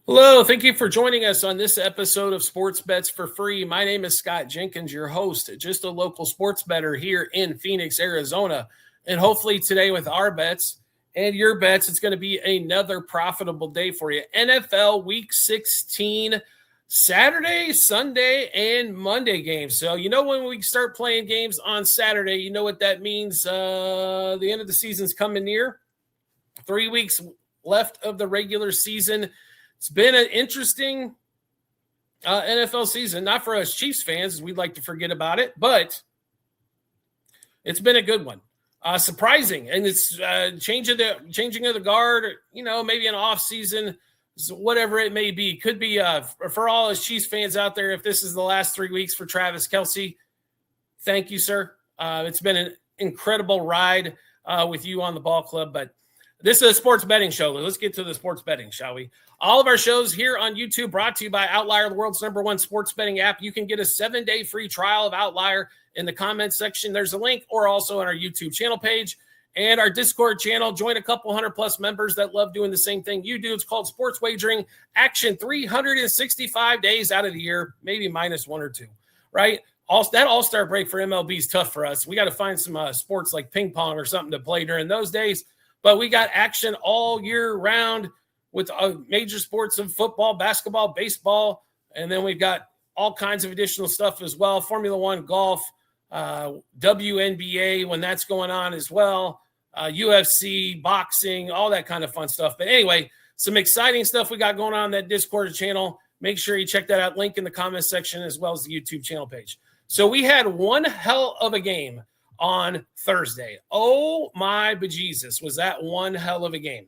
Hello, thank you for joining us on this episode of Sports Bets for Free. My name is Scott Jenkins, your host, just a local sports bettor here in Phoenix, Arizona. And hopefully today with our bets and your bets, it's going to be another profitable day for you. NFL Week 16, Saturday, Sunday, and Monday games. So you know when we start playing games on Saturday, you know what that means. The end of the season's coming near. 3 weeks left of the regular season. It's been an interesting NFL season, not for us Chiefs fans, as we'd like to forget about it, but it's been a good one. Surprising, and it's changing of the guard, maybe an off season, whatever it may be. Could be for all us Chiefs fans out there, if this is the last 3 weeks for Travis Kelce, thank you, sir. It's been an incredible ride with you on the ball club, but this is a sports betting show. Let's get to the sports betting, shall we? All of our shows here on YouTube brought to you by Outlier, the world's #1 sports betting app. You can get a 7-day free trial of Outlier in the comments section. There's a link, or also on our YouTube channel page and our Discord channel. Join a couple 100+ members that love doing the same thing you do. It's called Sports Wagering Action 365 days out of the year, maybe minus 1 or 2, right? That all-star break for MLB is tough for us. We got to find some sports like ping pong or something to play during those days. But we got action all year round with major sports of football, basketball, baseball, and then we've got all kinds of additional stuff as well. Formula One, golf, WNBA when that's going on as well, UFC, boxing, all that kind of fun stuff. But anyway, some exciting stuff we got going on that Discord channel. Make sure you check that out. Link in the comments section as well as the YouTube channel page. So we had one hell of a game on Thursday. Oh my bejesus, was that one hell of a game.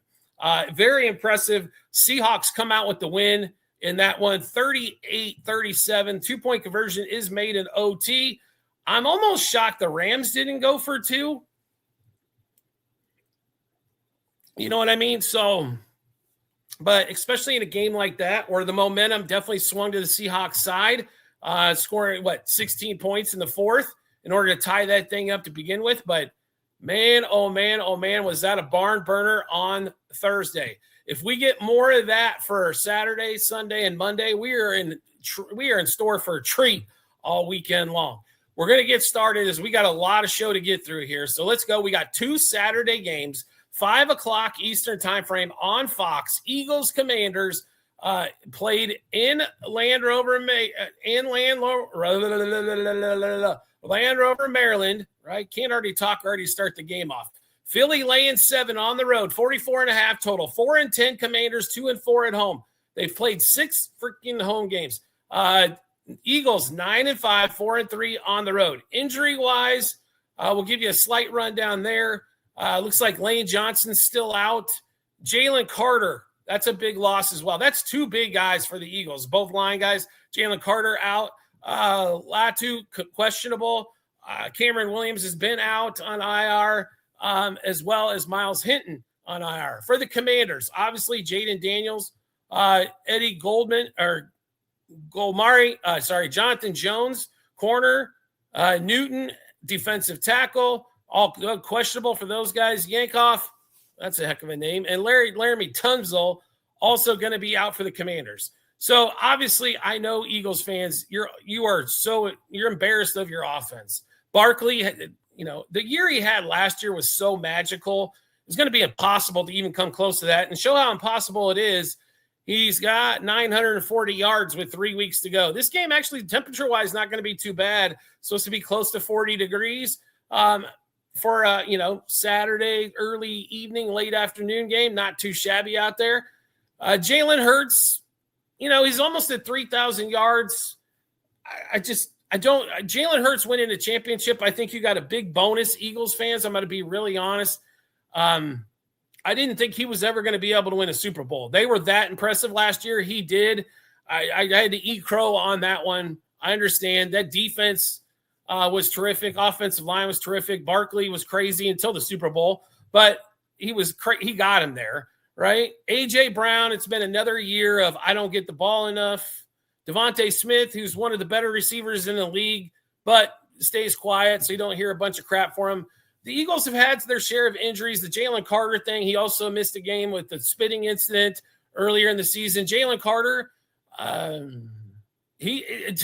Very impressive. Seahawks come out with the win in that one, 38-37. 2-point conversion is made in OT. I'm almost shocked the Rams didn't go for 2. You know what I mean? So, but especially in a game like that where the momentum definitely swung to the Seahawks side, scoring, 16 points in the fourth in order to tie that thing up to begin with. But man, oh man, was that a barn burner on Thursday. If we get more of that for Saturday, Sunday, and Monday, we are in store for a treat all weekend long. We're going to get started as we got a lot of show to get through here. So let's go. We got 2 Saturday games, 5 o'clock Eastern time frame on Fox. Eagles Commanders played in Land Rover, Maryland, right? Can't already talk, already start the game off. Philly laying 7 on the road, 44.5 total. 4-10 Commanders, 2-4 at home. They've played 6 freaking home games. Eagles 9-5, 4-3 on the road. Injury-wise, we'll give you a slight rundown there. Looks like Lane Johnson's still out. Jalen Carter, that's a big loss as well. That's 2 big guys for the Eagles, both line guys. Jalen Carter out. Latu questionable. Cameron Williams has been out on IR, as well as Miles Hinton on IR. For the Commanders, obviously Jaden Daniels, Eddie Goldman or Golmari, Jonathan Jones, corner, Newton, defensive tackle, all questionable for those guys. Yankoff, that's a heck of a name, and Laramie Tunzel also going to be out for the Commanders. So obviously, I know Eagles fans, you're embarrassed of your offense. Barkley, the year he had last year was so magical. It's going to be impossible to even come close to that. And show how impossible it is. He's got 940 yards with 3 weeks to go. This game actually, temperature-wise, not going to be too bad. It's supposed to be close to 40 degrees for Saturday, early evening, late afternoon game. Not too shabby out there. Jalen Hurts, he's almost at 3,000 yards. Jalen Hurts winning a championship, I think you got a big bonus, Eagles fans. I'm going to be really honest. I didn't think he was ever going to be able to win a Super Bowl. They were that impressive last year. He did. I had to eat crow on that one. I understand that defense was terrific. Offensive line was terrific. Barkley was crazy until the Super Bowl, but he got him there, right? A.J. Brown, it's been another year of I don't get the ball enough. Devontae Smith, who's one of the better receivers in the league, but stays quiet, so you don't hear a bunch of crap for him. The Eagles have had their share of injuries. The Jalen Carter thing, he also missed a game with the spitting incident earlier in the season. Jalen Carter, to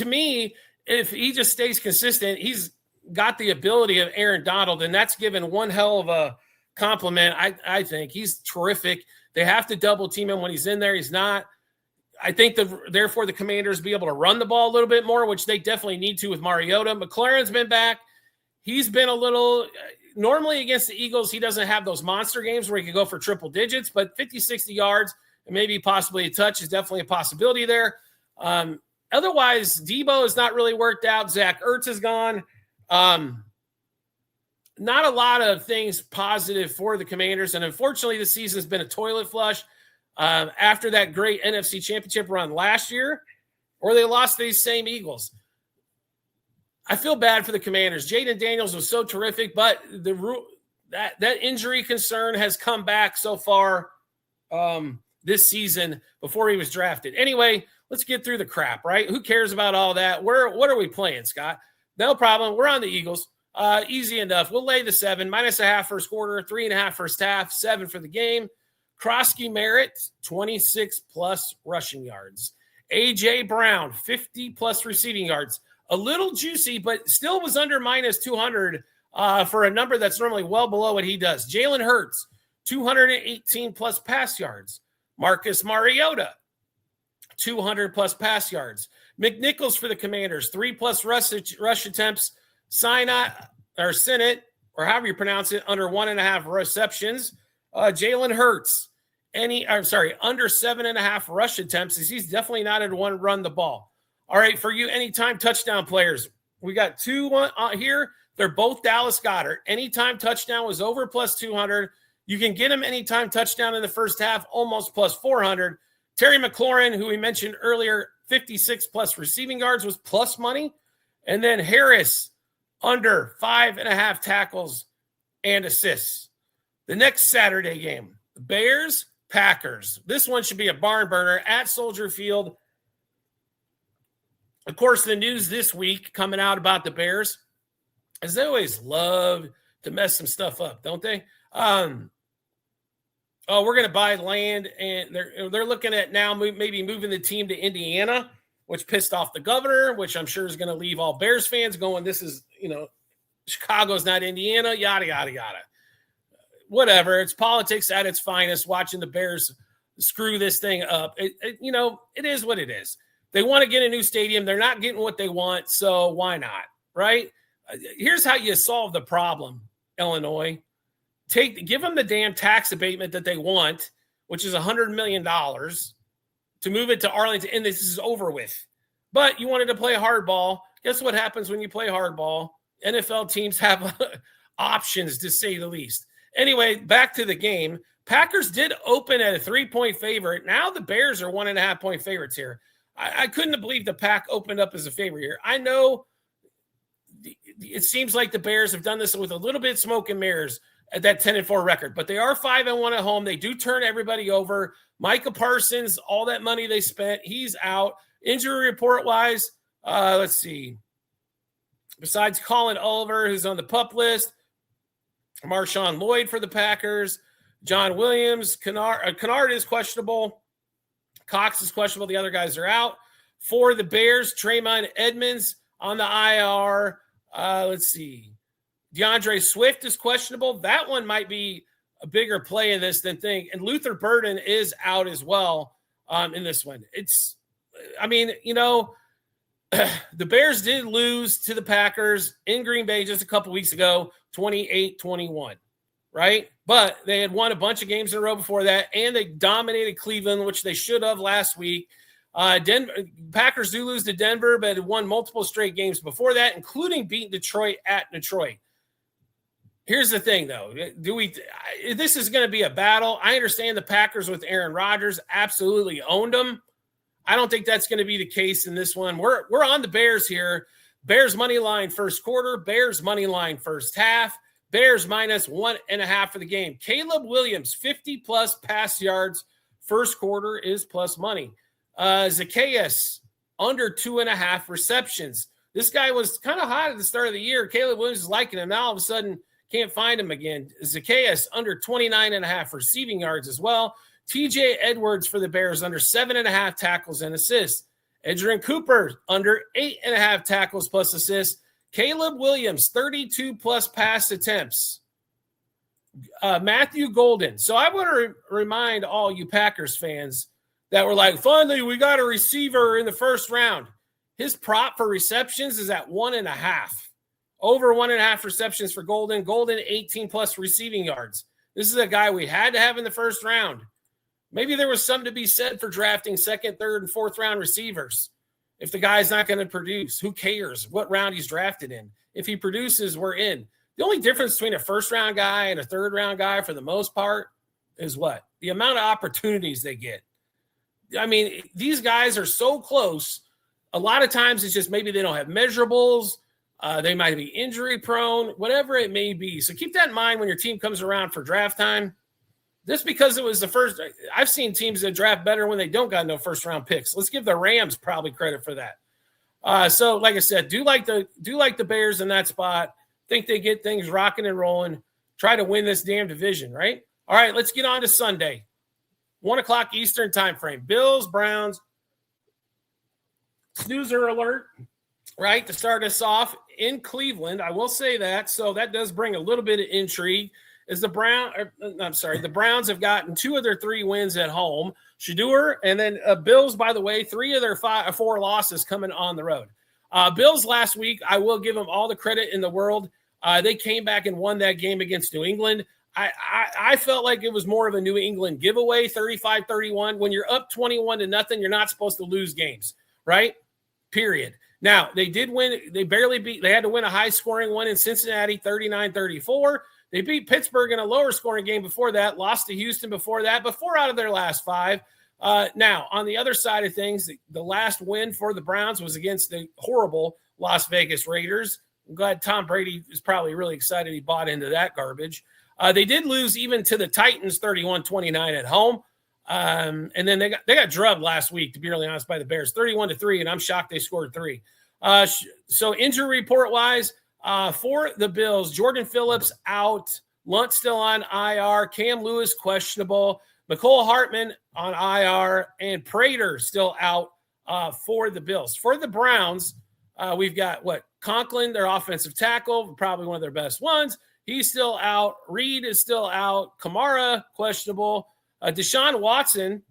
me, if he just stays consistent, he's got the ability of Aaron Donald, and that's given one hell of a compliment. I think he's terrific. They have to double team him when he's in there. He's not. I think therefore the Commanders be able to run the ball a little bit more, which they definitely need to with Mariota. McLaurin's been back. He's been a little normally against the Eagles. He doesn't have those monster games where he could go for triple digits, but 50, 60 yards and maybe possibly a touch is definitely a possibility there. Otherwise, Debo has not really worked out. Zach Ertz is gone. Not a lot of things positive for the Commanders. And unfortunately, the season has been a toilet flush. After that great NFC Championship run last year, or they lost to these same Eagles. I feel bad for the Commanders. Jaden Daniels was so terrific, but that injury concern has come back so far this season before he was drafted. Anyway, let's get through the crap, right? Who cares about all that? What are we playing, Scott? No problem. We're on the Eagles. Easy enough. We'll lay the 7, -0.5 first quarter, 3.5 first half, 7 for the game. Krosky Merritt, 26+ rushing yards. A.J. Brown, 50+ receiving yards. A little juicy, but still was under -200 for a number that's normally well below what he does. Jalen Hurts, 218+ pass yards. Marcus Mariota, 200+ pass yards. McNichols for the Commanders, 3+ rush attempts. Senate, or however you pronounce it, under 1.5 receptions. Jalen Hurts, under 7.5 rush attempts. He's definitely not in one run the ball. All right, for you anytime touchdown players, we got 2 here. They're both Dallas Goedert. Anytime touchdown was over +200. You can get him anytime touchdown in the first half, almost +400. Terry McLaurin, who we mentioned earlier, 56+ receiving yards was plus money. And then Harris, under 5.5 tackles and assists. The next Saturday game, Bears, Packers. This one should be a barn burner at Soldier Field. Of course, the news this week coming out about the Bears is they always love to mess some stuff up, don't they? We're going to buy land, and they're looking at now maybe moving the team to Indiana, which pissed off the governor, which I'm sure is going to leave all Bears fans going, this is, Chicago's not Indiana, yada, yada, yada. Whatever. It's politics at its finest, watching the Bears screw this thing up. It is what it is. They want to get a new stadium. They're not getting what they want, so why not, right? Here's how you solve the problem, Illinois. Give them the damn tax abatement that they want, which is $100 million, to move it to Arlington, and this is over with. But you wanted to play hardball. Guess what happens when you play hardball? NFL teams have options, to say the least. Anyway, back to the game. Packers did open at a 3-point favorite. Now the Bears are 1.5-point favorites here. I couldn't believe the Pack opened up as a favorite here. I know it seems like the Bears have done this with a little bit of smoke and mirrors at that 10-4 record, but they are 5-1 at home. They do turn everybody over. Micah Parsons, all that money they spent, he's out. Injury report-wise, let's see. Besides Colin Oliver, who's on the PUP list, Marshawn Lloyd for the Packers, John Williams, Kennard is questionable. Cox is questionable. The other guys are out. For the Bears, Tremont Edmonds on the IR. Let's see. DeAndre Swift is questionable. That one might be a bigger play in this than think. And Luther Burden is out as well in this one. The Bears did lose to the Packers in Green Bay just a couple weeks ago, 28-21, right? But they had won a bunch of games in a row before that, and they dominated Cleveland, which they should have last week. Packers do lose to Denver, but had won multiple straight games before that, including beating Detroit at Detroit. Here's the thing, though. This is going to be a battle. I understand the Packers with Aaron Rodgers absolutely owned them. I don't think that's going to be the case in this one. We're on the Bears here. Bears money line first quarter. Bears money line first half. Bears -1.5 for the game. Caleb Williams, 50+ pass yards. First quarter is plus money. Zacchaeus, under 2.5 receptions. This guy was kind of hot at the start of the year. Caleb Williams is liking him. Now all of a sudden can't find him again. Zacchaeus, under 29.5 receiving yards as well. TJ Edwards for the Bears under 7.5 tackles and assists. Adrian Cooper under 8.5 tackles plus assists. Caleb Williams, 32 plus pass attempts. Matthew Golden. So I want to remind all you Packers fans that were like, finally, we got a receiver in the first round. His prop for receptions is at 1.5. Over 1.5 receptions for Golden. Golden, 18 plus receiving yards. This is a guy we had to have in the first round. Maybe there was something to be said for drafting second, third, and fourth round receivers. If the guy's not going to produce, who cares what round he's drafted in? If he produces, we're in. The only difference between a first-round guy and a third-round guy for the most part is what? The amount of opportunities they get. I mean, these guys are so close. A lot of times it's just maybe they don't have measurables. They might be injury-prone, whatever it may be. So keep that in mind when your team comes around for draft time. Just because it was the first – I've seen teams that draft better when they don't got no first-round picks. Let's give the Rams probably credit for that. So, like I said, do like the Bears in that spot. Think they get things rocking and rolling. Try to win this damn division, right? All right, let's get on to Sunday. 1 o'clock Eastern time frame. Bills, Browns. Snoozer alert, right, to start us off in Cleveland. I will say that. So that does bring a little bit of intrigue. The Browns have gotten 2 of their 3 wins at home. Shedeur, and then Bills, by the way, 3 of their 4 losses coming on the road. Bills last week, I will give them all the credit in the world. They came back and won that game against New England. I felt like it was more of a New England giveaway, 35-31. When you're up 21-0, you're not supposed to lose games, right? Period. Now, they did win. They had to win a high-scoring one in Cincinnati, 39-34. They beat Pittsburgh in a lower-scoring game before that, lost to Houston before that, but 4 out of their last 5. Now, on the other side of things, the last win for the Browns was against the horrible Las Vegas Raiders. I'm glad Tom Brady is probably really excited he bought into that garbage. They did lose even to the Titans 31-29 at home. And then they got drubbed last week, to be really honest, by the Bears, 31-3, and I'm shocked they scored 3. So injury report-wise, for the Bills, Jordan Phillips out, Lunt still on IR, Cam Lewis questionable, McCole Hartman on IR, and Prater still out for the Bills. For the Browns, we've got Conklin, their offensive tackle, probably one of their best ones. He's still out. Reed is still out. Kamara, questionable. Deshaun Watson,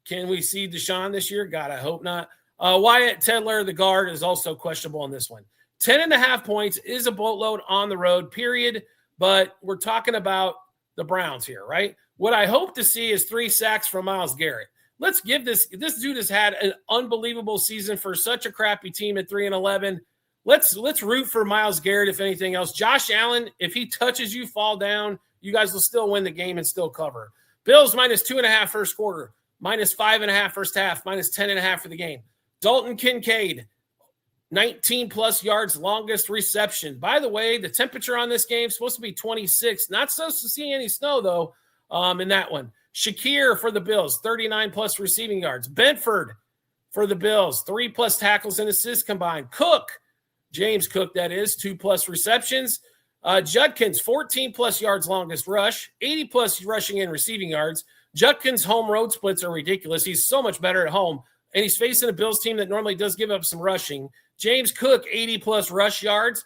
can we see Deshaun this year? God, I hope not. Wyatt Tedler, the guard, is also questionable on this one. 10.5 points is a boatload on the road, period. But we're talking about the Browns here, right? What I hope to see is 3 sacks from Myles Garrett. Let's give this dude has had an unbelievable season for such a crappy team at 3-11. Let's root for Myles Garrett, if anything else. Josh Allen, if he touches you, fall down, you guys will still win the game and still cover. Bills -2.5 first quarter, -5.5 first half, -10.5 for the game. Dalton Kincaid, 19-plus yards, longest reception. By the way, the temperature on this game is supposed to be 26. Not supposed to see any snow, though, in that one. Shakir for the Bills, 39-plus receiving yards. Benford for the Bills, 3-plus tackles and assists combined. Cook, James Cook, that is, 2-plus receptions. Judkins, 14-plus yards, longest rush, 80-plus rushing and receiving yards. Judkins' home road splits are ridiculous. He's so much better at home, and he's facing a Bills team that normally does give up some rushing. James Cook, 80-plus rush yards.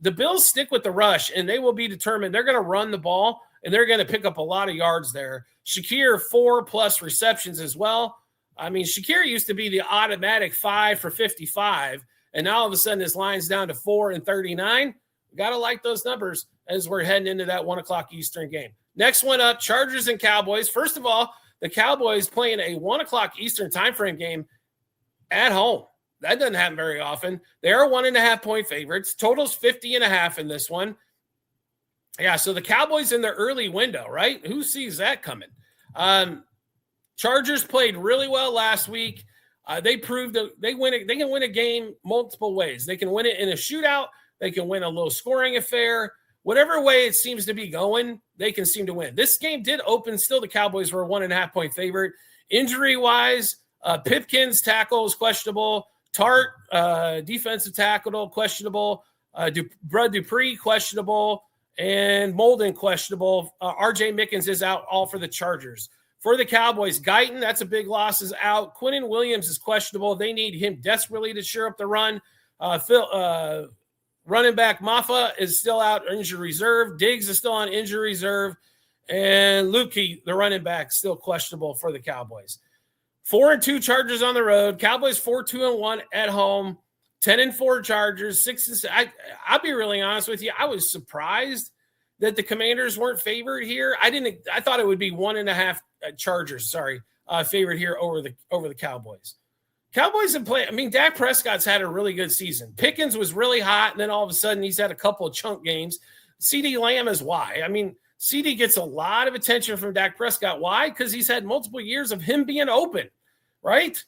The Bills stick with the rush, and they will be determined. They're going to run the ball, and they're going to pick up a lot of yards there. Shakir, 4-plus receptions as well. I mean, Shakir used to be the automatic 5 for 55, and now all of a sudden his line's down to 4 and 39. Got to like those numbers as we're heading into that 1 o'clock Eastern game. Next one up, Chargers and Cowboys. First of all, the Cowboys playing a 1 o'clock Eastern timeframe game at home. That doesn't happen very often. They are 1.5-point favorites. Total's 50.5 in this one. Yeah, so the Cowboys in their early window, right? Who sees that coming? Chargers played really well last week. They proved that they can win a game multiple ways. They can win it in a shootout. They can win a low-scoring affair. Whatever way it seems to be going, they can seem to win. This game did open. Still, the Cowboys were a 1.5-point favorite. Injury-wise, Pipkins' tackle is questionable. Tart, defensive tackle, questionable. Bud Dupree, questionable. And Molden, questionable. R.J. Mickens is out, all for the Chargers. For the Cowboys, Guyton, that's a big loss, is out. Quinnen Williams is questionable. They need him desperately to shore up the run. Running back Maffa is still out injury reserve. Diggs is still on injury reserve. And Lukey, the running back, still questionable for the Cowboys. 4-2 Chargers on the road. Cowboys 4-2-1 at home. 10-4 Chargers. 6-6. I'll be really honest with you. I was surprised that the Commanders weren't favored here. I thought it would be 1.5 Chargers. Favored here over the Cowboys. Cowboys have played. I mean, Dak Prescott's had a really good season. Pickens was really hot, and then all of a sudden he's had a couple of chunk games. CeeDee Lamb is why. I mean, CeeDee gets a lot of attention from Dak Prescott. Why? Because he's had multiple years of him being open, right?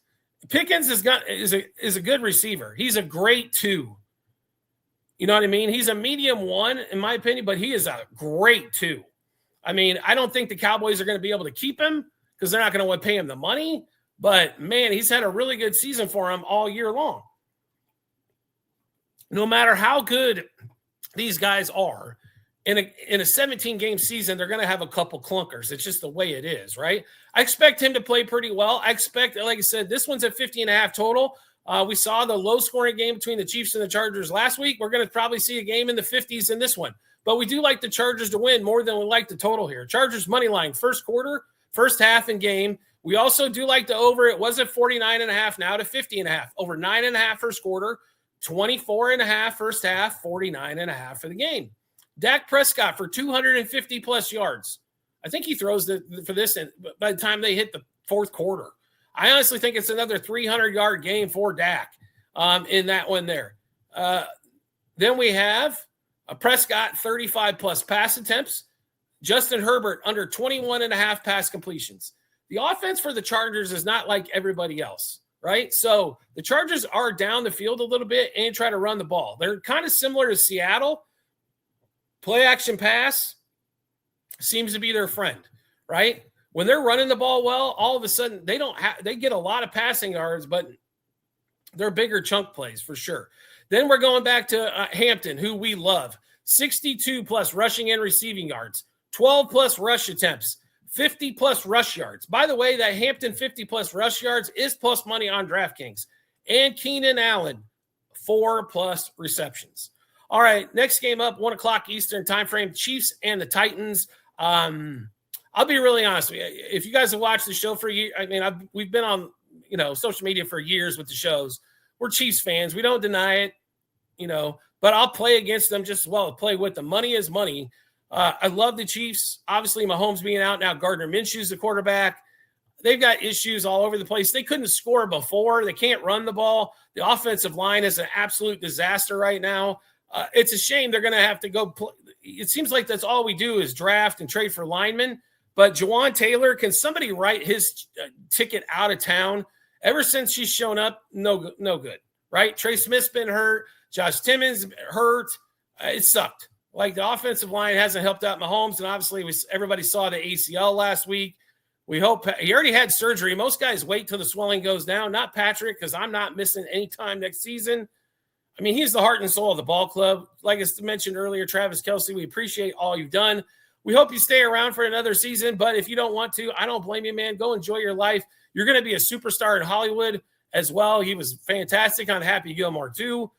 Pickens is a good receiver. He's a great 2. You know what I mean? He's a medium 1, in my opinion, but he is a great 2. I mean, I don't think the Cowboys are going to be able to keep him because they're not going to pay him the money. But, man, he's had a really good season for him all year long. No matter how good these guys are, in a 17-game season, they're going to have a couple clunkers. It's just the way it is, right? I expect him to play pretty well. I expect, like I said, this one's at 50.5 total. We saw the low-scoring game between the Chiefs and the Chargers last week. We're going to probably see a game in the 50s in this one. But we do like the Chargers to win more than we like the total here. Chargers money line, first quarter, first half in game. We also do like the over. It was at 49.5, now to 50.5. Over 9.5 first quarter, 24.5 first half, 49.5 for the game. Dak Prescott for 250-plus yards. I think he throws for this by the time they hit the fourth quarter. I honestly think it's another 300-yard game for Dak in that one there. Then we have a Prescott 35-plus pass attempts. Justin Herbert under 21.5 pass completions. The offense for the Chargers is not like everybody else, right? So the Chargers are down the field a little bit and try to run the ball. They're kind of similar to Seattle. Play action pass seems to be their friend, right? When they're running the ball well, all of a sudden they get a lot of passing yards, but they're bigger chunk plays for sure. Then we're going back to Hampton, who we love. 62-plus rushing and receiving yards, 12-plus rush attempts, 50-plus rush yards. By the way, that Hampton 50-plus rush yards is plus money on DraftKings. And Keenan Allen, 4-plus receptions. All right, next game up, 1 o'clock Eastern time frame, Chiefs and the Titans. I'll be really honest with you. If you guys have watched the show for a year, I mean, we've been on, social media for years with the shows. We're Chiefs fans. We don't deny it, but I'll play against them just as well. Play with them. Money is money. I love the Chiefs. Obviously, Mahomes being out now. Gardner Minshew's the quarterback. They've got issues all over the place. They couldn't score before. They can't run the ball. The offensive line is an absolute disaster right now. It's a shame they're going to have to go play. It seems like that's all we do is draft and trade for linemen. But Jawan Taylor, can somebody write his ticket out of town? Ever since she's shown up, no good, right? Trey Smith's been hurt. Josh Timmons hurt. It sucked. Like, the offensive line hasn't helped out Mahomes, and obviously everybody saw the ACL last week. We hope he already had surgery. Most guys wait till the swelling goes down. Not Patrick, because I'm not missing any time next season. I mean, he's the heart and soul of the ball club. Like I mentioned earlier, Travis Kelce, we appreciate all you've done. We hope you stay around for another season, but if you don't want to, I don't blame you, man. Go enjoy your life. You're going to be a superstar in Hollywood as well. He was fantastic on Happy Gilmore, too.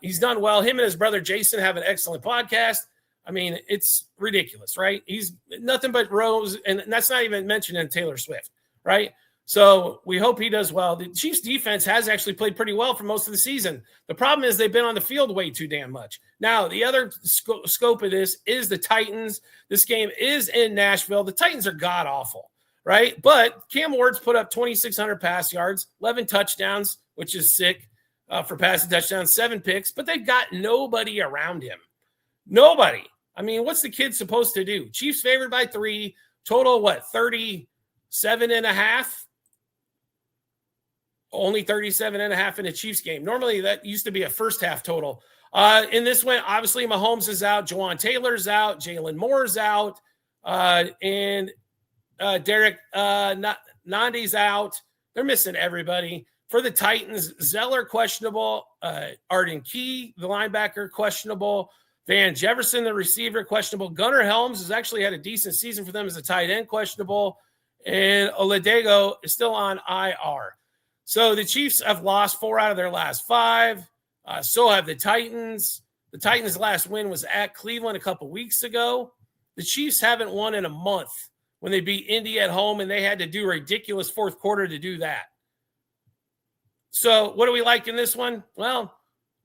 He's done well. Him and his brother Jason have an excellent podcast. I mean, it's ridiculous, right? He's nothing but Rose, and that's not even mentioning Taylor Swift, right? So we hope he does well. The Chiefs defense has actually played pretty well for most of the season. The problem is they've been on the field way too damn much. Now, the other scope of this is the Titans. This game is in Nashville. The Titans are god-awful, right? But Cam Ward's put up 2,600 pass yards, 11 touchdowns, which is sick for passing touchdowns, 7 picks, but they've got nobody around him. Nobody. I mean, what's the kid supposed to do? Chiefs favored by 3, total, 37.5? Only 37.5 in a Chiefs game. Normally, that used to be a first half total. In this one, obviously, Mahomes is out. Jawan Taylor's out. Jalen Moore's out. And Derek Nandi's out. They're missing everybody. For the Titans, Zeller, questionable. Arden Key, the linebacker, questionable. Van Jefferson, the receiver, questionable. Gunnar Helms has actually had a decent season for them as a tight end, questionable. and Oladipo is still on IR. So the Chiefs have lost 4 out of their last 5. So have the Titans. The Titans' last win was at Cleveland a couple weeks ago. The Chiefs haven't won in a month when they beat Indy at home, and they had to do a ridiculous fourth quarter to do that. So what do we like in this one? Well,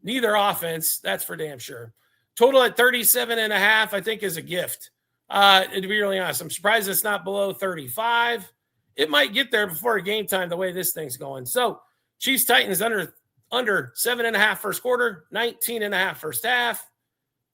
neither offense, that's for damn sure. Total at 37.5, I think, is a gift. To be really honest, I'm surprised it's not below 35. It might get there before game time the way this thing's going. So Chiefs Titans under 7.5 first quarter, 19.5 first half,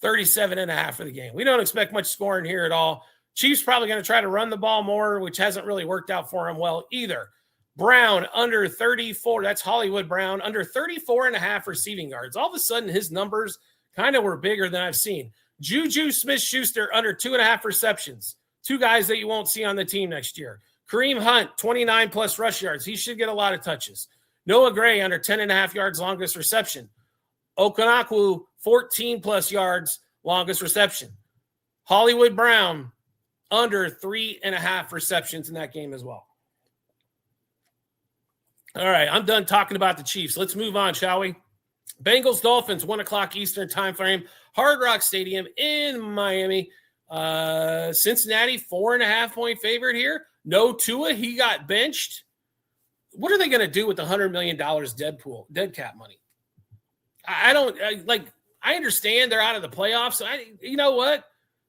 37.5 for the game. We don't expect much scoring here at all. Chiefs probably going to try to run the ball more, which hasn't really worked out for them well either. Brown under 34. That's Hollywood Brown under 34.5 receiving yards. All of a sudden, his numbers kind of were bigger than I've seen. Juju Smith-Schuster under 2.5 receptions. 2 guys that you won't see on the team next year. Kareem Hunt, 29 plus rush yards. He should get a lot of touches. Noah Gray under 10.5 yards, longest reception. Okonkwo, 14 plus yards, longest reception. Hollywood Brown under 3.5 receptions in that game as well. All right, I'm done talking about the Chiefs. Let's move on, shall we? Bengals, Dolphins, 1 o'clock Eastern time frame. Hard Rock Stadium in Miami. Cincinnati, 4.5-point favorite here. No Tua, he got benched. What are they going to do with the $100 million dead cap money? I understand they're out of the playoffs. You know what?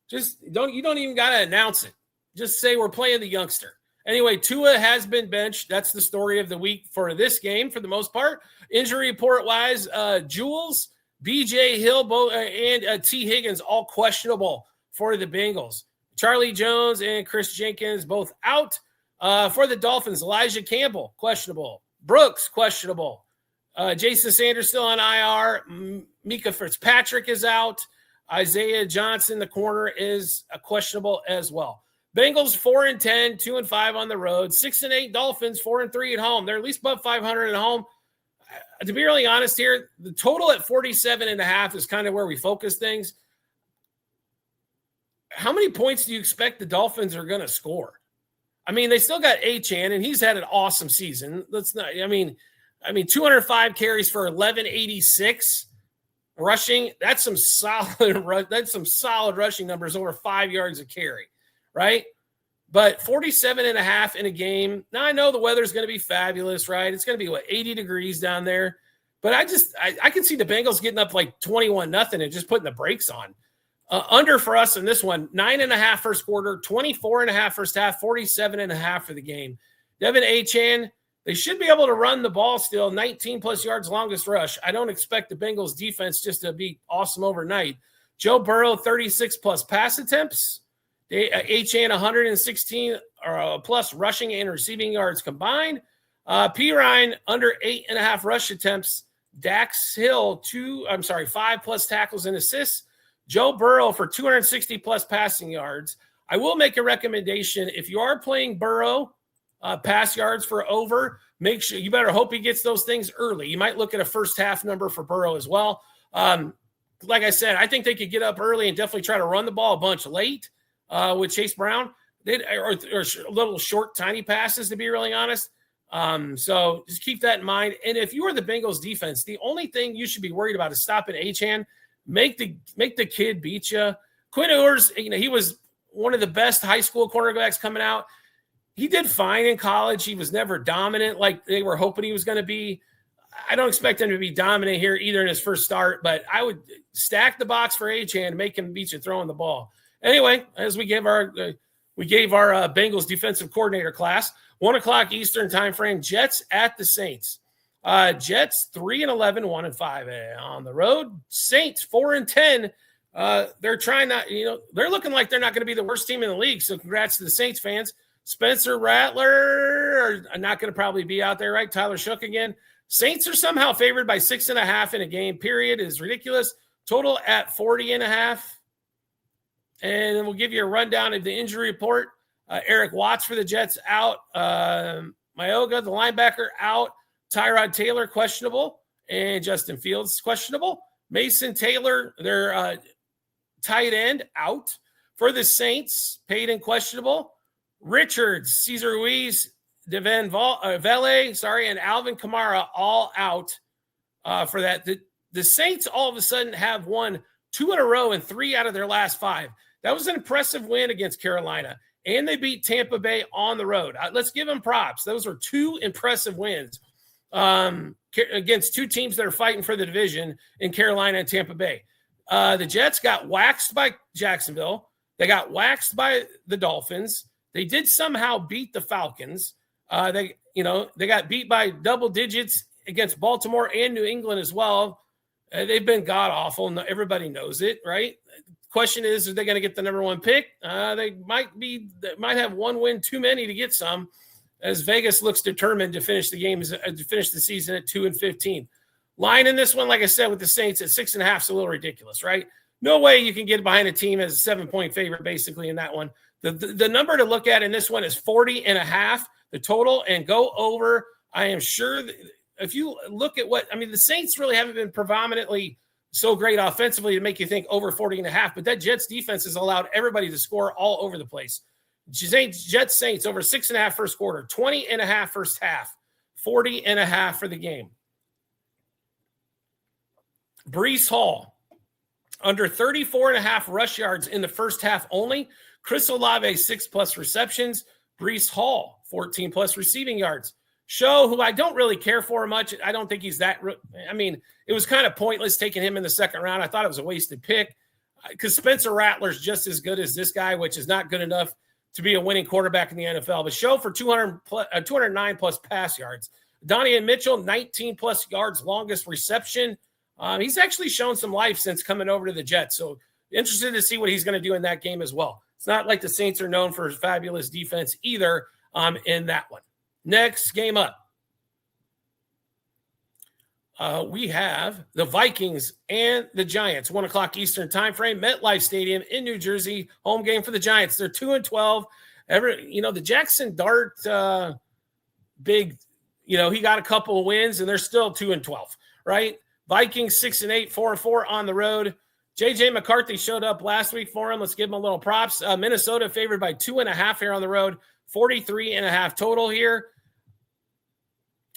You don't even got to announce it. Just say we're playing the youngster. Anyway, Tua has been benched. That's the story of the week for this game for the most part. Injury report-wise, Jules, B.J. Hill, and T. Higgins all questionable for the Bengals. Charlie Jones and Chris Jenkins both out. For the Dolphins, Elijah Campbell, questionable. Brooks, questionable. Jason Sanders still on IR. Mika Fitzpatrick is out. Isaiah Johnson, the corner, is questionable as well. Bengals 4-10, 2-5 on the road. 6-8 Dolphins, 4-3 at home. They're at least above 500 at home. To be really honest here, the total at 47.5 is kind of where we focus things. How many points do you expect the Dolphins are going to score? I mean, they still got Achane, and he's had an awesome season. 205 carries for 1186 rushing. That's some solid rushing numbers, over 5 yards a carry, right? But 47.5 in a game. Now, I know the weather's going to be fabulous, right? It's going to be, 80 degrees down there. But I can see the Bengals getting up like 21-0 and just putting the brakes on. Under for us in this one, 9.5 first quarter, 24.5 first half, 47.5 for the game. Devin Achane, they should be able to run the ball still, 19 plus yards, longest rush. I don't expect the Bengals defense just to be awesome overnight. Joe Burrow, 36 plus pass attempts. Achane, 116 plus rushing and receiving yards combined. P. Ryan, under 8.5 rush attempts. Dax Hill, 5 plus tackles and assists. Joe Burrow for 260 plus passing yards. I will make a recommendation. If you are playing Burrow pass yards for over, make sure you better hope he gets those things early. You might look at a first half number for Burrow as well. Like I said, I think they could get up early and definitely try to run the ball a bunch late with Chase Brown. Or little short, tiny passes, to be really honest. So just keep that in mind. And if you are the Bengals defense, the only thing you should be worried about is stopping Achane. Make the kid beat you. Quinn Ewers, he was one of the best high school cornerbacks coming out. He did fine in college. He was never dominant like they were hoping he was going to be. I don't expect him to be dominant here either in his first start, but I would stack the box for Achane and make him beat you throwing the ball. Anyway, as we gave our Bengals defensive coordinator class, 1 o'clock Eastern time frame, Jets at the Saints. Jets 3-11, 1-5 on the road. Saints 4-10. They're trying not, they're looking like they're not going to be the worst team in the league. So congrats to the Saints fans. Spencer Rattler are not going to probably be out there, right? Tyler Shook again. Saints are somehow favored by 6.5 in a game. Period is ridiculous. Total at 40.5. And then we'll give you a rundown of the injury report. Eric Watts for the Jets out. Mayoga, the linebacker, out. Tyrod Taylor, questionable. And Justin Fields, questionable. Mason Taylor, their tight end, out. For the Saints, Payton, questionable. Richards, Cesar Ruiz, Devin Vele, and Alvin Kamara all out for that. The Saints all of a sudden have won 2 in a row and 3 out of their last 5. That was an impressive win against Carolina, and they beat Tampa Bay on the road. Let's give them props. Those were 2 impressive wins against 2 teams that are fighting for the division in Carolina and Tampa Bay. The Jets got waxed by Jacksonville. They got waxed by the Dolphins. They did somehow beat the Falcons. They got beat by double digits against Baltimore and New England as well. They've been god-awful, and everybody knows it, right? Question is, are they going to get the number 1 pick? They might have 1 win too many to get some, as Vegas looks determined to finish the season at 2-15. Line in this one, like I said, with the Saints at 6.5 is a little ridiculous, right? No way you can get behind a team as a 7-point favorite, basically, in that one. The number to look at in this one is 40.5, the total, and go over. I am sure that if you look at the Saints really haven't been predominantly so great offensively to make you think over 40.5, but that Jets defense has allowed everybody to score all over the place. Jets Saints over 6.5 first quarter, 20.5 first half, 40.5 for the game. Breece Hall, under 34.5 rush yards in the first half only. Chris Olave, 6+ receptions. Breece Hall, 14+ receiving yards. Show, who I don't really care for much. I don't think he's that. It was kind of pointless taking him in the second round. I thought it was a wasted pick because Spencer Rattler's just as good as this guy, which is not good enough to be a winning quarterback in the NFL. But Show for 209+ pass yards. Donnie and Mitchell, 19+ yards, longest reception. He's actually shown some life since coming over to the Jets. So interested to see what he's going to do in that game as well. It's not like the Saints are known for fabulous defense either in that one. Next game up, we have the Vikings and the Giants, 1 o'clock Eastern time frame, MetLife Stadium in New Jersey, home game for the Giants. They're 2-12. The Jackson Dart he got a couple of wins, and they're still 2-12, right? Vikings 6-8, 4-4 on the road. J.J. McCarthy showed up last week for him. Let's give him a little props. Minnesota favored by 2.5 here on the road, 43.5 total here.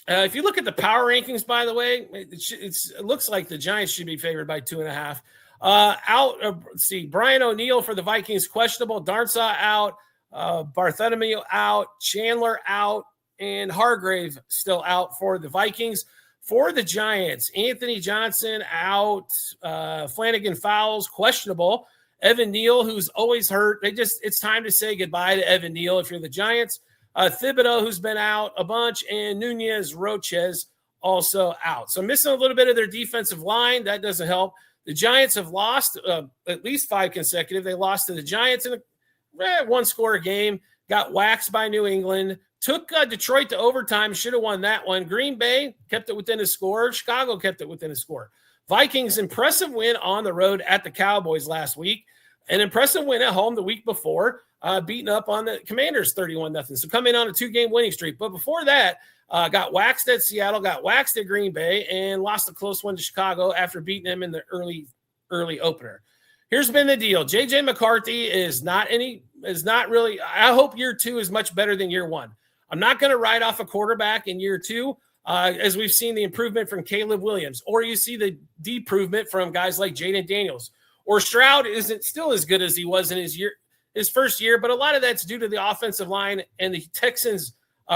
If you look at the power rankings, by the way, it looks like the Giants should be favored by 2.5. Let's see, Brian O'Neill for the Vikings, questionable. Darnsaw out, Bartholomew out, Chandler out, and Hargrave still out for the Vikings. For the Giants, Anthony Johnson out, Flanagan Fowles, questionable. Evan Neal, who's always hurt. It's time to say goodbye to Evan Neal if you're the Giants. Thibodeau, who's been out a bunch, and Nunez Roches also out. So missing a little bit of their defensive line. That doesn't help. The Giants have lost at least 5 consecutive. They lost to the Giants in a 1-score game, got waxed by New England, took Detroit to overtime, should have won that one. Green Bay kept it within a score. Chicago kept it within a score. Vikings, impressive win on the road at the Cowboys last week. An impressive win at home the week before, beating up on the Commanders 31-0. So coming on a 2-game winning streak. But before that, got waxed at Seattle, got waxed at Green Bay, and lost a close one to Chicago after beating them in the early opener. Here's been the deal. J.J. McCarthy is not really – I hope year 2 is much better than year 1. I'm not going to write off a quarterback in year 2, as we've seen the improvement from Caleb Williams, or you see the deprovement from guys like Jaden Daniels. Or Stroud isn't still as good as he was in his first year, but a lot of that's due to the offensive line and the Texans'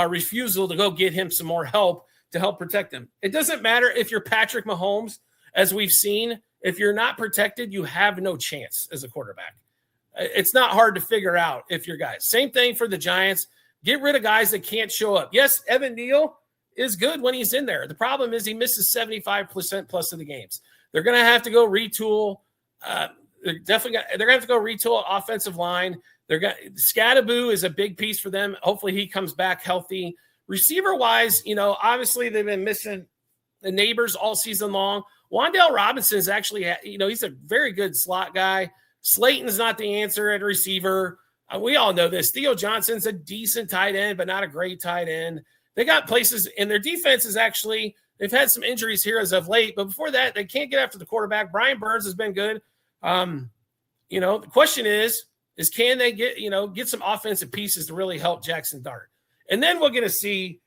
refusal to go get him some more help to help protect him. It doesn't matter if you're Patrick Mahomes, as we've seen. If you're not protected, you have no chance as a quarterback. It's not hard to figure out if you're guys. Same thing for the Giants. Get rid of guys that can't show up. Yes, Evan Neal is good when he's in there. The problem is he misses 75% plus of the games. They're going to have to go retool. They're going to have to go retool offensive line. Scattaboo is a big piece for them. Hopefully he comes back healthy. Receiver wise, obviously they've been missing the neighbors all season long. Wan'Dale Robinson is actually, he's a very good slot guy. Slayton's not the answer at receiver. We all know this. Theo Johnson's a decent tight end, but not a great tight end. They got places, and their defense is actually, they've had some injuries here as of late, but before that, they can't get after the quarterback. Brian Burns has been good. The question is, is can they get some offensive pieces to really help Jackson Dart? And then we're going to see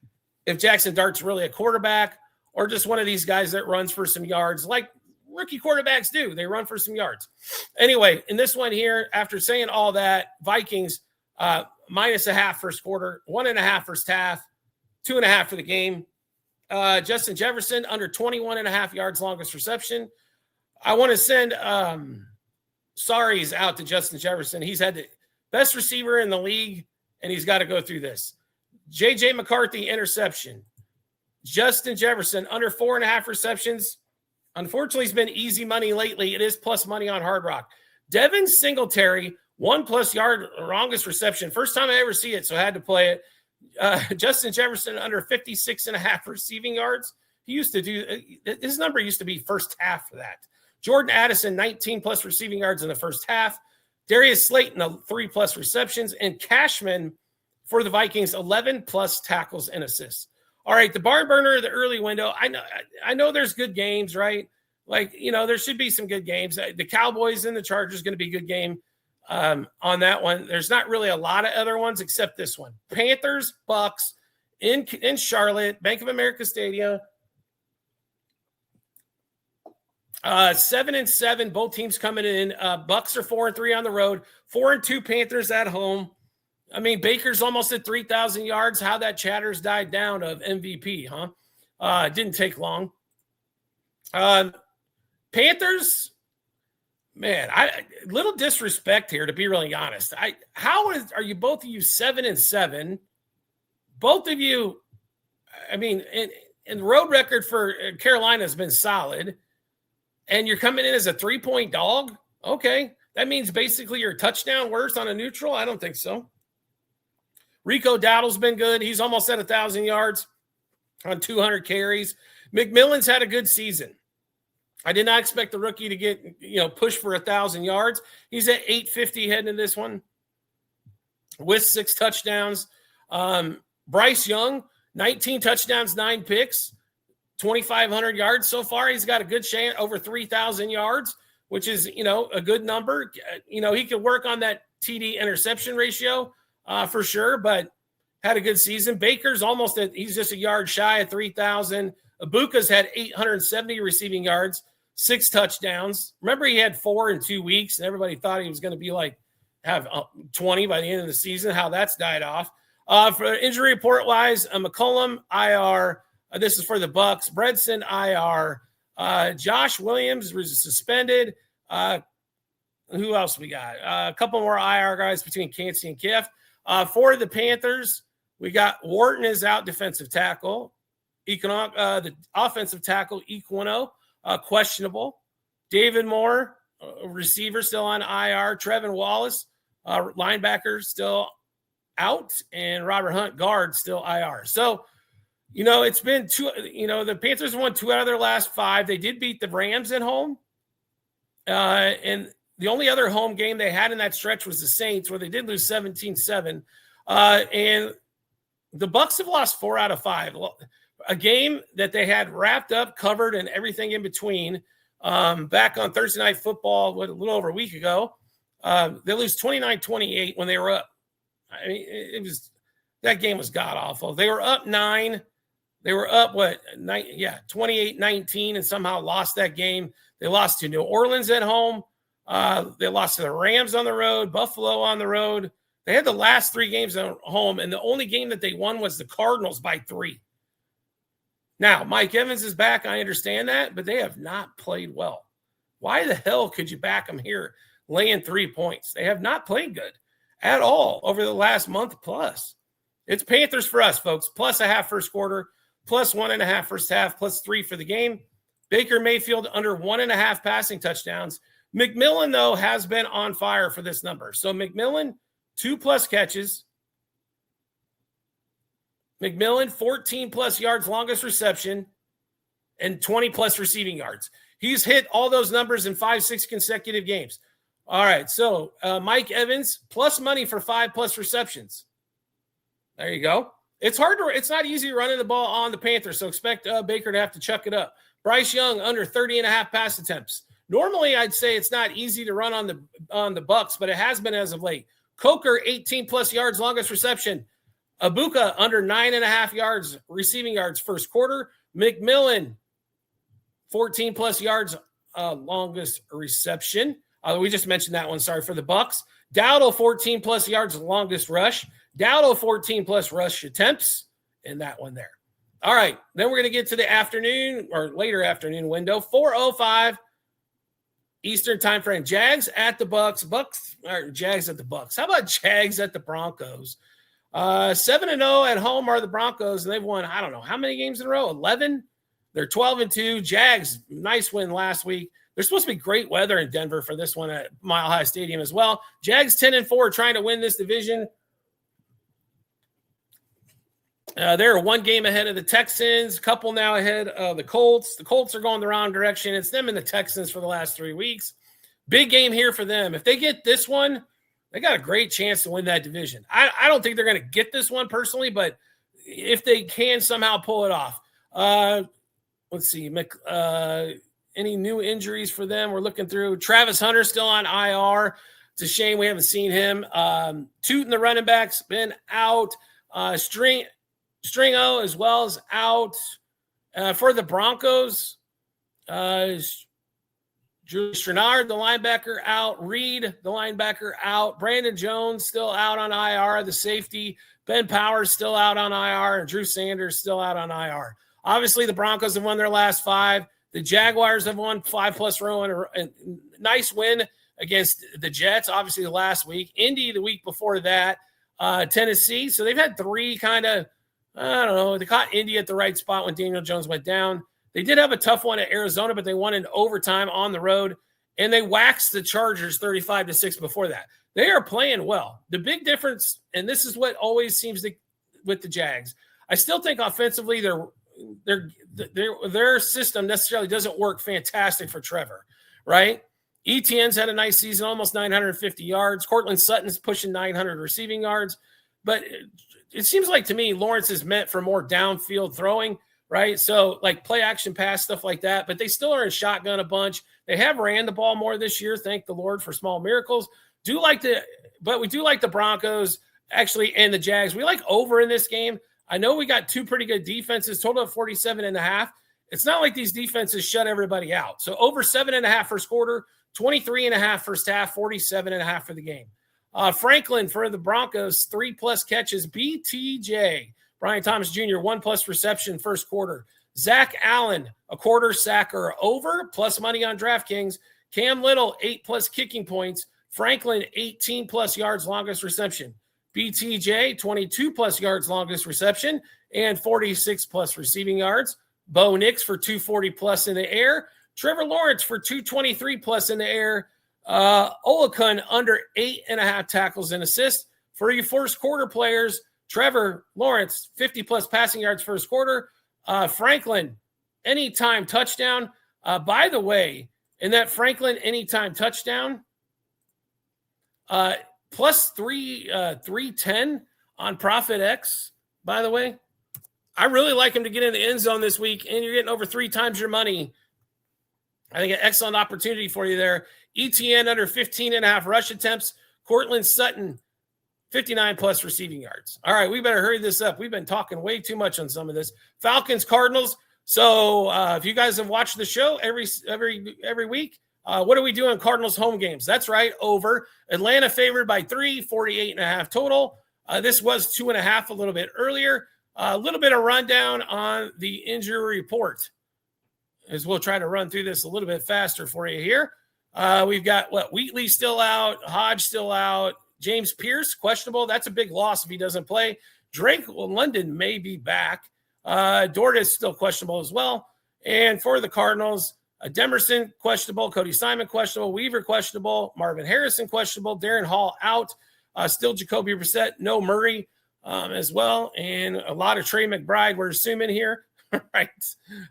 if Jackson Dart's really a quarterback or just one of these guys that runs for some yards like rookie quarterbacks do. They run for some yards. Anyway, in this one here, after saying all that, Vikings -0.5 first quarter, 1.5 first half, 2.5 for the game. Justin Jefferson under 21.5 yards, longest reception. I want to send sorries out to Justin Jefferson. He's had the best receiver in the league, and he's got to go through this. J.J. McCarthy, interception. Justin Jefferson, under 4.5 receptions. Unfortunately, he's been easy money lately. It is plus money on Hard Rock. Devin Singletary, 1+ yard, longest reception. First time I ever see it, so I had to play it. Justin Jefferson, under 56.5 receiving yards. He used to do – his number used to be first half of that. Jordan Addison, 19+ receiving yards in the first half. Darius Slayton, 3+ receptions. And Cashman for the Vikings, 11+ tackles and assists. All right, the barn burner of the early window. I know there's good games, right? Like, there should be some good games. The Cowboys and the Chargers going to be a good game on that one. There's not really a lot of other ones except this one. Panthers, Bucks in Charlotte, Bank of America Stadium. 7-7, both teams coming in. Bucks are 4-3 on the road, 4-2 Panthers at home. I mean, Baker's almost at 3,000 yards. How that chatter's died down of MVP, huh? It didn't take long. Panthers, man, little disrespect here, to be really honest. Are you both of you 7-7? Both of you, I mean, and the road record for Carolina has been solid. And you're coming in as a 3-point dog? Okay. That means basically you're a touchdown worse on a neutral? I don't think so. Rico Dowdle's been good. He's almost at 1,000 yards on 200 carries. McMillan's had a good season. I did not expect the rookie to get, push for 1,000 yards. He's at 850 heading into this one with 6 touchdowns. Bryce Young, 19 touchdowns, 9 picks, 2,500 yards so far. He's got a good chance, over 3,000 yards, which is, a good number. He could work on that TD interception ratio for sure, but had a good season. Baker's he's just a yard shy of 3,000. Ibuka's had 870 receiving yards, 6 touchdowns. Remember, he had 4 in 2 weeks, and everybody thought he was going to be have 20 by the end of the season. How that's died off. For injury report wise, McCollum IR. This is for the Bucks. Bredson IR. Josh Williams was suspended. Who else we got? A couple more IR guys between Cansey and Kiff. For the Panthers, we got Wharton is out, defensive tackle. The offensive tackle, Equino, questionable. David Moore, receiver, still on IR. Trevin Wallace, linebacker, still out. And Robert Hunt, guard, still IR. So, it's been 2, the Panthers won 2 out of their last 5. They did beat the Rams at home. And the only other home game they had in that stretch was the Saints, where they did lose 17-7. And the Bucs have lost 4 out of 5. A game that they had wrapped up, covered, and everything in between. Back on Thursday Night Football, a little over a week ago, they lose 29-28 when they were up. I mean, that game was god-awful. They were up 9. They were up, 28-19, and somehow lost that game. They lost to New Orleans at home. They lost to the Rams on the road, Buffalo on the road. They had the last 3 games at home, and the only game that they won was the Cardinals by 3. Now, Mike Evans is back. I understand that, but they have not played well. Why the hell could you back them here laying 3 points? They have not played good at all over the last month plus. It's Panthers for us, folks. +0.5 first quarter, +1.5 first half, +3 for the game. Baker Mayfield under 1.5 passing touchdowns. McMillan, though, has been on fire for this number. So McMillan, 2+ catches. McMillan, 14+ yards, longest reception, and 20+ receiving yards. He's hit all those numbers in 5-6 consecutive games. All right, so Mike Evans, plus money for 5+ receptions. There you go. It's not easy running the ball on the Panthers, so expect Baker to have to chuck it up. Bryce Young, under 30.5 pass attempts. Normally, I'd say it's not easy to run on the Bucs, but it has been as of late. Coker, 18-plus yards, longest reception. Abuka, under 9.5 yards, receiving yards first quarter. McMillan, 14-plus yards, longest reception. We just mentioned that one, sorry, for the Bucs. Dowdle, 14-plus yards, longest rush. Dowdle, 14-plus rush attempts in that one there. All right, then we're going to get to the afternoon or later afternoon window, 4:05 Eastern time frame. Jags at the Bucs. Or Jags at the Bucs. How about Jags at the Broncos? 7-0 at home are the Broncos, and they've won, I don't know, how many games in a row? 11? They're 12-2. Jags, nice win last week. There's supposed to be great weather in Denver for this one at Mile High Stadium as well. Jags 10-4, trying to win this division. They're one game ahead of the Texans, a couple now ahead of the Colts. The Colts are going the wrong direction. It's them and the Texans for the last 3 weeks. Big game here for them. If they get this one, they got a great chance to win that division. I don't think they're going to get this one personally, but if they can somehow pull it off. Let's see. Any new injuries for them? We're looking through. Travis Hunter still on IR. It's a shame we haven't seen him. Tootin, the running back's been out. Stringo as well as out. For the Broncos, Drew Strenard, the linebacker, out. Reed, the linebacker, out. Brandon Jones still out on IR, the safety. Ben Powers still out on IR, and Drew Sanders still out on IR. Obviously, the Broncos have won their last 5. The Jaguars have won 5+ row in a nice win against the Jets, obviously the last week. Indy the week before that. Tennessee. So they've had 3 kind of, I don't know, they caught Indy at the right spot when Daniel Jones went down. They did have a tough one at Arizona, but they won in overtime on the road, and they waxed the Chargers 35-6 before that. They are playing well. The big difference, and this is what always seems to with the Jags, I still think offensively their system necessarily doesn't work fantastic for Trevor, right? Etienne's had a nice season, almost 950 yards. Cortland Sutton's pushing 900 receiving yards. But it seems like to me Lawrence is meant for more downfield throwing, right? So like play action pass, stuff like that. But they still are in shotgun a bunch. They have ran the ball more this year, thank the Lord for small miracles. But we do like the Broncos actually and the Jags. We like over in this game. I know we got 2 pretty good defenses, total of 47.5. It's not like these defenses shut everybody out. So over 7.5 first quarter, 23.5 first half, 47.5 for the game. Franklin for the Broncos, 3+ catches. BTJ, Brian Thomas Jr., 1+ reception first quarter. Zach Allen, a quarter sack or over, plus money on DraftKings. Cam Little, 8+ kicking points. Franklin, 18+ yards, longest reception. BTJ, 22+ yards, longest reception, and 46+ receiving yards. Bo Nix for 240+ in the air. Trevor Lawrence for 223+ in the air. Olakun under 8.5 tackles and assists. For you first quarter players, Trevor Lawrence, 50+ passing yards first quarter. Franklin, anytime touchdown. By the way, in that Franklin anytime touchdown, plus 310 on Profit X, by the way. I really like him to get in the end zone this week, and you're getting over 3 times your money. I think an excellent opportunity for you there. ETN under 15.5 rush attempts. Cortland Sutton, 59+ receiving yards. All right, we better hurry this up. We've been talking way too much on some of this. Falcons, Cardinals. So if you guys have watched the show every week, what do we do on Cardinals home games? That's right, over. Atlanta favored by 3, 48.5 total. This was 2.5 a little bit earlier. A little bit of rundown on the injury report as we'll try to run through this a little bit faster for you here. We've got Wheatley still out, Hodge still out, James Pierce questionable. That's a big loss if he doesn't play. Drake London may be back. Dort is still questionable as well. And for the Cardinals, Demerson questionable, Cody Simon questionable, Weaver questionable, Marvin Harrison questionable, Darren Hall out, still Jacoby Brissett, no Murray as well, and a lot of Trey McBride we're assuming here, right,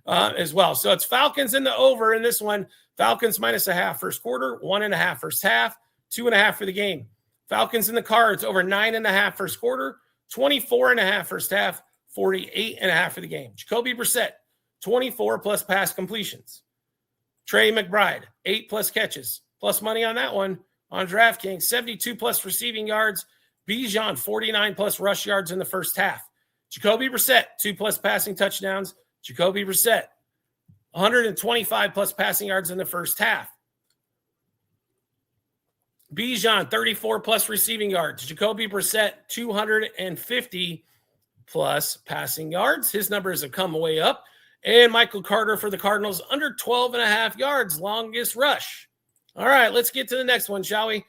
as well. So it's Falcons in the over in this one. Falcons -0.5 first quarter, 1.5 first half, 2.5 for the game. Falcons in the Cards over 9.5 first quarter, 24.5 first half, 48.5 for the game. Jacoby Brissett, 24+ pass completions. Trey McBride, 8+ catches, plus money on that one on DraftKings, 72+ receiving yards. Bijan, 49+ rush yards in the first half. Jacoby Brissett, 2+ passing touchdowns. Jacoby Brissett, 125+ passing yards in the first half. Bijan, 34+ receiving yards. Jacoby Brissett, 250+ passing yards. His numbers have come way up. And Michael Carter for the Cardinals, under 12.5 yards, longest rush. All right, let's get to the next one, shall we?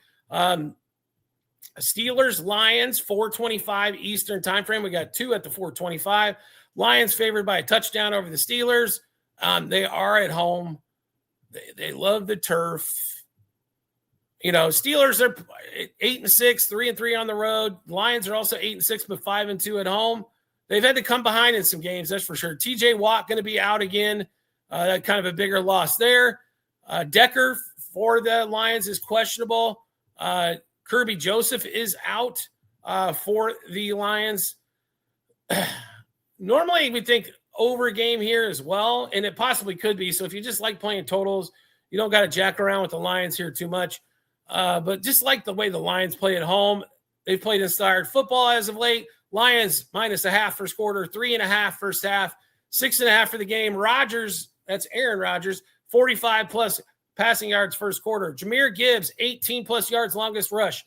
Steelers, Lions, 4:25 Eastern time frame. We got 2 at the 4:25. Lions favored by a touchdown over the Steelers. They are at home. They love the turf. You know, Steelers are 8-6, 3-3 on the road. Lions are also 8-6, but 5-2 at home. They've had to come behind in some games, that's for sure. T.J. Watt going to be out again. That kind of a bigger loss there. Decker for the Lions is questionable. Kirby Joseph is out for the Lions. Normally, we think over game here as well, and it possibly could be. So if you just like playing totals, you don't got to jack around with the Lions here too much. But just like the way the Lions play at home, they've played inspired football as of late. Lions -0.5 first quarter, 3.5 first half, 6.5 for the game. Rodgers, that's Aaron Rodgers, 45+ passing yards first quarter. Jahmyr Gibbs, 18+ yards, longest rush.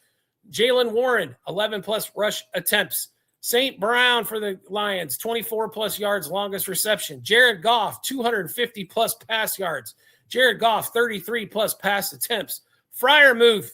Jalen Warren, 11+ rush attempts. St. Brown for the Lions, 24+ yards, longest reception. Jared Goff, 250+ pass yards. Jared Goff, 33+ pass attempts. Freiermuth,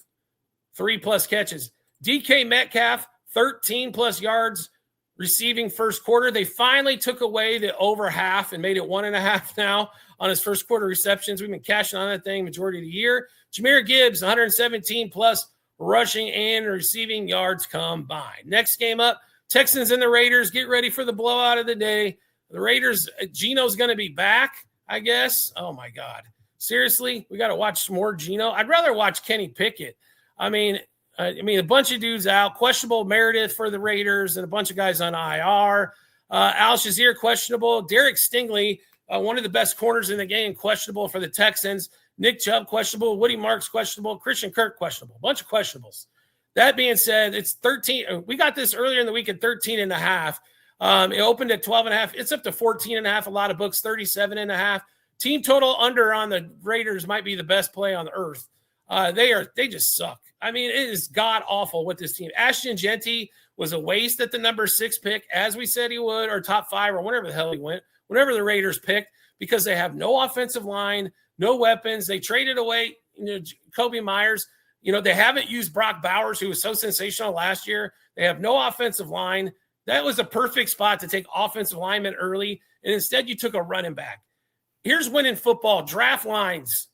3+ catches. DK Metcalf, 13+ yards receiving first quarter. They finally took away the over half and made it 1.5 now on his first quarter receptions. We've been cashing on that thing majority of the year. Jahmyr Gibbs, 117+ rushing and receiving yards combined. Next game up, Texans and the Raiders. Get ready for the blowout of the day. The Raiders, Geno's going to be back, I guess. Oh, my God. Seriously? We got to watch some more Geno? I'd rather watch Kenny Pickett. I mean, a bunch of dudes out. Questionable Meredith for the Raiders and a bunch of guys on IR. Al Shazier, questionable. Derek Stingley, one of the best corners in the game, questionable for the Texans. Nick Chubb, questionable. Woody Marks, questionable. Christian Kirk, questionable. Bunch of questionables. That being said, it's 13. We got this earlier in the week at 13.5. It opened at 12.5. It's up to 14.5. A lot of books, 37.5. Team total under on the Raiders might be the best play on the earth. They just suck. I mean, it is god-awful with this team. Ashton Genty was a waste at the number 6 pick, as we said he would, or top 5, or whatever the hell he went, whenever the Raiders picked, because they have no offensive line, no weapons. They traded away Kobe Myers. They haven't used Brock Bowers, who was so sensational last year. They have no offensive line. That was a perfect spot to take offensive linemen early, and instead you took a running back. Here's winning football. Draft lines.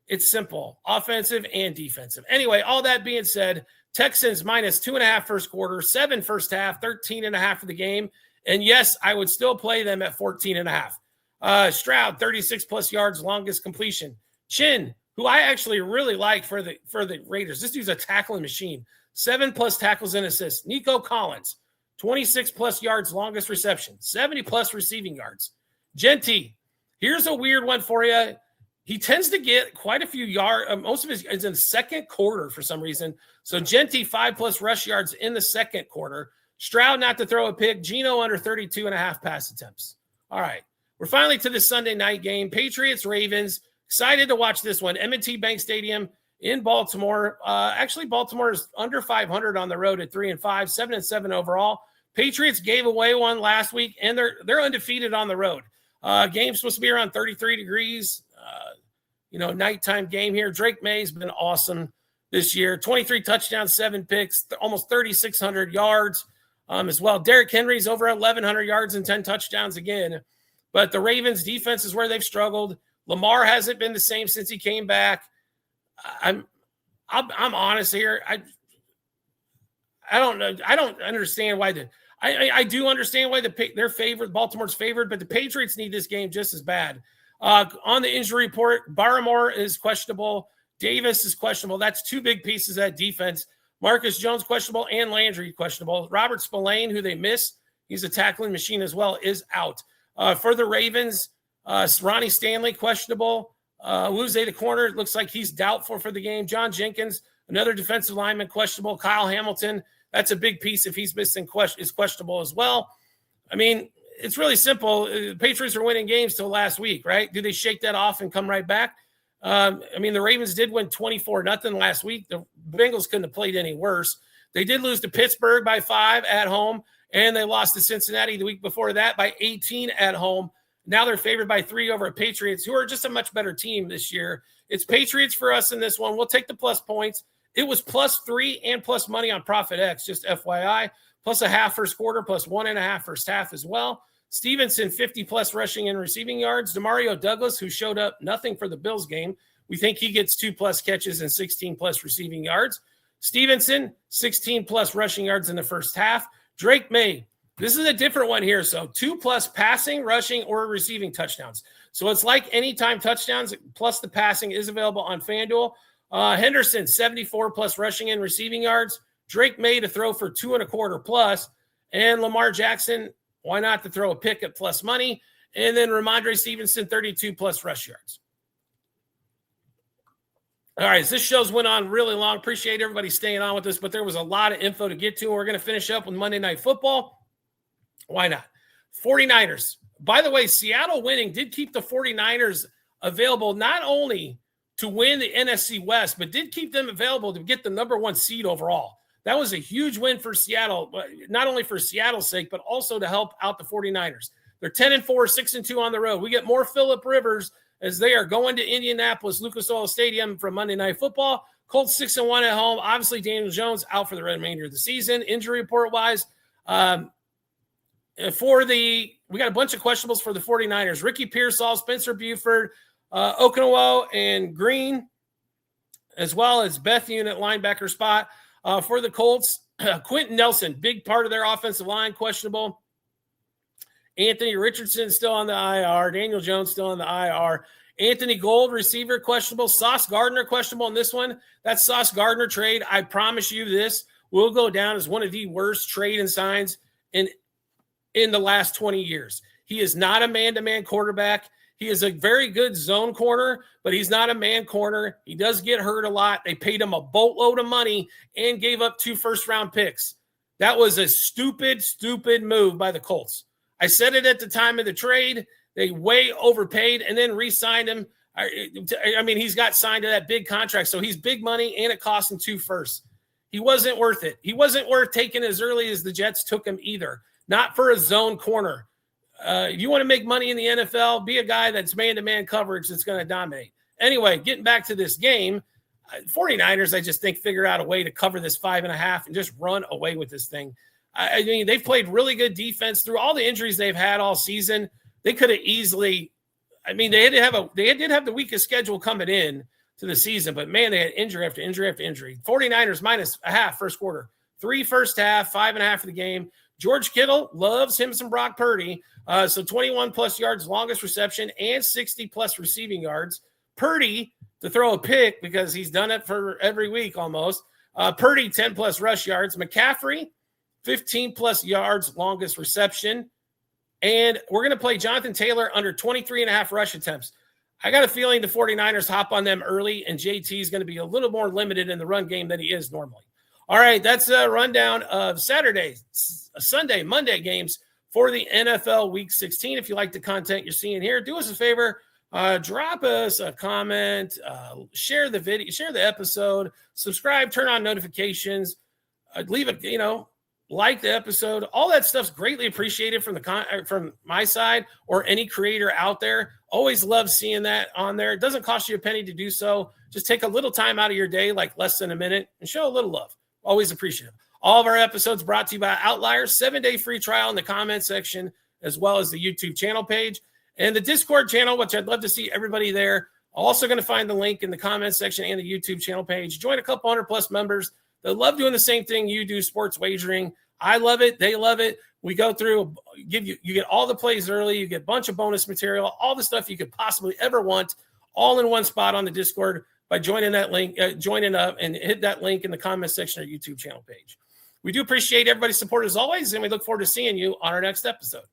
It's simple, offensive and defensive. Anyway, all that being said, Texans -2.5 first quarter, 7 first half, 13.5 for the game. And yes, I would still play them at 14.5. Stroud, 36+ yards, longest completion. Chin, who I actually really like for the Raiders. This dude's a tackling machine. 7+ tackles and assists. Nico Collins, 26+ yards, longest reception. 70+ receiving yards. Genty, here's a weird one for you. He tends to get quite a few yards. Most of his is in the second quarter for some reason. So Genty, 5+ rush yards in the second quarter. Stroud not to throw a pick. Geno under 32.5 pass attempts. All right. We're finally to the Sunday night game. Patriots, Ravens. Excited to watch this one. M&T Bank Stadium in Baltimore. Actually, Baltimore is under 500 on the road at 3-5, 7-7 overall. Patriots gave away one last week, and they're undefeated on the road. Game's supposed to be around 33 degrees. Nighttime game here. Drake May's been awesome this year. 23 touchdowns, 7 picks, almost 3,600 yards as well. Derrick Henry's over 1,100 yards and 10 touchdowns again. But the Ravens' defense is where they've struggled. Lamar hasn't been the same since he came back. I'm honest here. I don't know. I don't understand why I do understand why they're favored. Baltimore's favored, but the Patriots need this game just as bad. On the injury report, Barmore is questionable. Davis is questionable. That's 2 big pieces of that defense. Marcus Jones questionable and Landry questionable. Robert Spillane, who they miss, he's a tackling machine as well, is out. For the Ravens, Ronnie Stanley questionable. Wuze, the corner, it looks like he's doubtful for the game. John Jenkins, another defensive lineman, questionable. Kyle Hamilton, that's a big piece if he's missing, is questionable as well. I mean, it's really simple. The Patriots are winning games till last week, right? Do they shake that off and come right back? I mean, the Ravens did win 24-0 last week. The Bengals couldn't have played any worse. They did lose to Pittsburgh by 5 at home, and they lost to Cincinnati the week before that by 18 at home. Now they're favored by 3 over Patriots, who are just a much better team this year. It's Patriots for us in this one. We'll take the plus points. It was +3 and plus money on Profit X, just FYI, plus a half first quarter, plus 1.5 first half as well. Stevenson, 50-plus rushing and receiving yards. Demario Douglas, who showed up nothing for the Bills game. We think he gets 2+ catches and 16+ receiving yards. Stevenson, 16+ rushing yards in the first half. Drake May, this is a different one here. So 2+ passing, rushing, or receiving touchdowns. So it's like anytime touchdowns plus the passing is available on FanDuel. Henderson, 74+ rushing and receiving yards. Drake May to throw for 2.25+. And Lamar Jackson, why not to throw a pick at plus money? And then Ramondre Stevenson, 32+ rush yards. All right, so this show's went on really long. Appreciate everybody staying on with us, but there was a lot of info to get to. We're going to finish up with Monday Night Football. Why not? 49ers. By the way, Seattle winning did keep the 49ers available not only to win the NFC West, but did keep them available to get the number 1 seed overall. That was a huge win for Seattle, not only for Seattle's sake, but also to help out the 49ers. They're 10-4, 6-2 on the road. We get more Phillip Rivers as they are going to Indianapolis, Lucas Oil Stadium for Monday Night Football. Colts 6-1 at home. Obviously, Daniel Jones out for the remainder of the season. Injury report-wise, we got a bunch of questionables for the 49ers. Ricky Pearsall, Spencer Buford, Okonowo, and Green, as well as Bethune at linebacker spot. For the Colts, Quentin Nelson, big part of their offensive line, questionable. Anthony Richardson still on the IR. Daniel Jones still on the IR. Anthony Gold, receiver, questionable. Sauce Gardner, questionable in this one. That Sauce Gardner trade, I promise you this, will go down as one of the worst trade and signs in the last 20 years. He is not a man-to-man quarterback. He is a very good zone corner, but he's not a man corner. He does get hurt a lot. They paid him a boatload of money and gave up 2 first-round picks. That was a stupid, stupid move by the Colts. I said it at the time of the trade. They way overpaid and then re-signed him. I mean, he's got signed to that big contract, so he's big money, and it cost him 2 firsts. He wasn't worth it. He wasn't worth taking as early as the Jets took him either. Not for a zone corner. If you want to make money in the NFL, be a guy that's man-to-man coverage that's going to dominate. Anyway, getting back to this game, 49ers, I just think, figure out a way to cover this 5.5 and just run away with this thing. I mean, they've played really good defense through all the injuries they've had all season. They could have easily – I mean, they did have the weakest schedule coming in to the season, but, man, they had injury after injury after injury. 49ers -0.5 first quarter, 3 first half, 5.5 for the game. George Kittle loves him some Brock Purdy. So 21+ yards, longest reception, and 60+ receiving yards. Purdy to throw a pick because he's done it for every week almost. Purdy, 10+ rush yards. McCaffrey, 15+ yards, longest reception. And we're going to play Jonathan Taylor under 23.5 rush attempts. I got a feeling the 49ers hop on them early, and JT is going to be a little more limited in the run game than he is normally. All right, that's a rundown of Saturday, Sunday, Monday games for the NFL Week 16. If you like the content you're seeing here, do us a favor, drop us a comment, share the video, share the episode, subscribe, turn on notifications, leave it, like the episode. All that stuff's greatly appreciated from my side or any creator out there. Always love seeing that on there. It doesn't cost you a penny to do so. Just take a little time out of your day, like less than a minute, and show a little love. Always appreciative. All of our episodes brought to you by Outliers, 7-day free trial in the comment section, as well as the YouTube channel page and the Discord channel, which I'd love to see everybody there. Also going to find the link in the comment section and the YouTube channel page. Join a couple 100+ members that love doing the same thing you do, sports wagering. I love it. They love it. We go through, you get all the plays early. You get a bunch of bonus material, all the stuff you could possibly ever want, all in one spot on the Discord by joining that link, joining up and hit that link in the comment section of our YouTube channel page. We do appreciate everybody's support as always, and we look forward to seeing you on our next episode.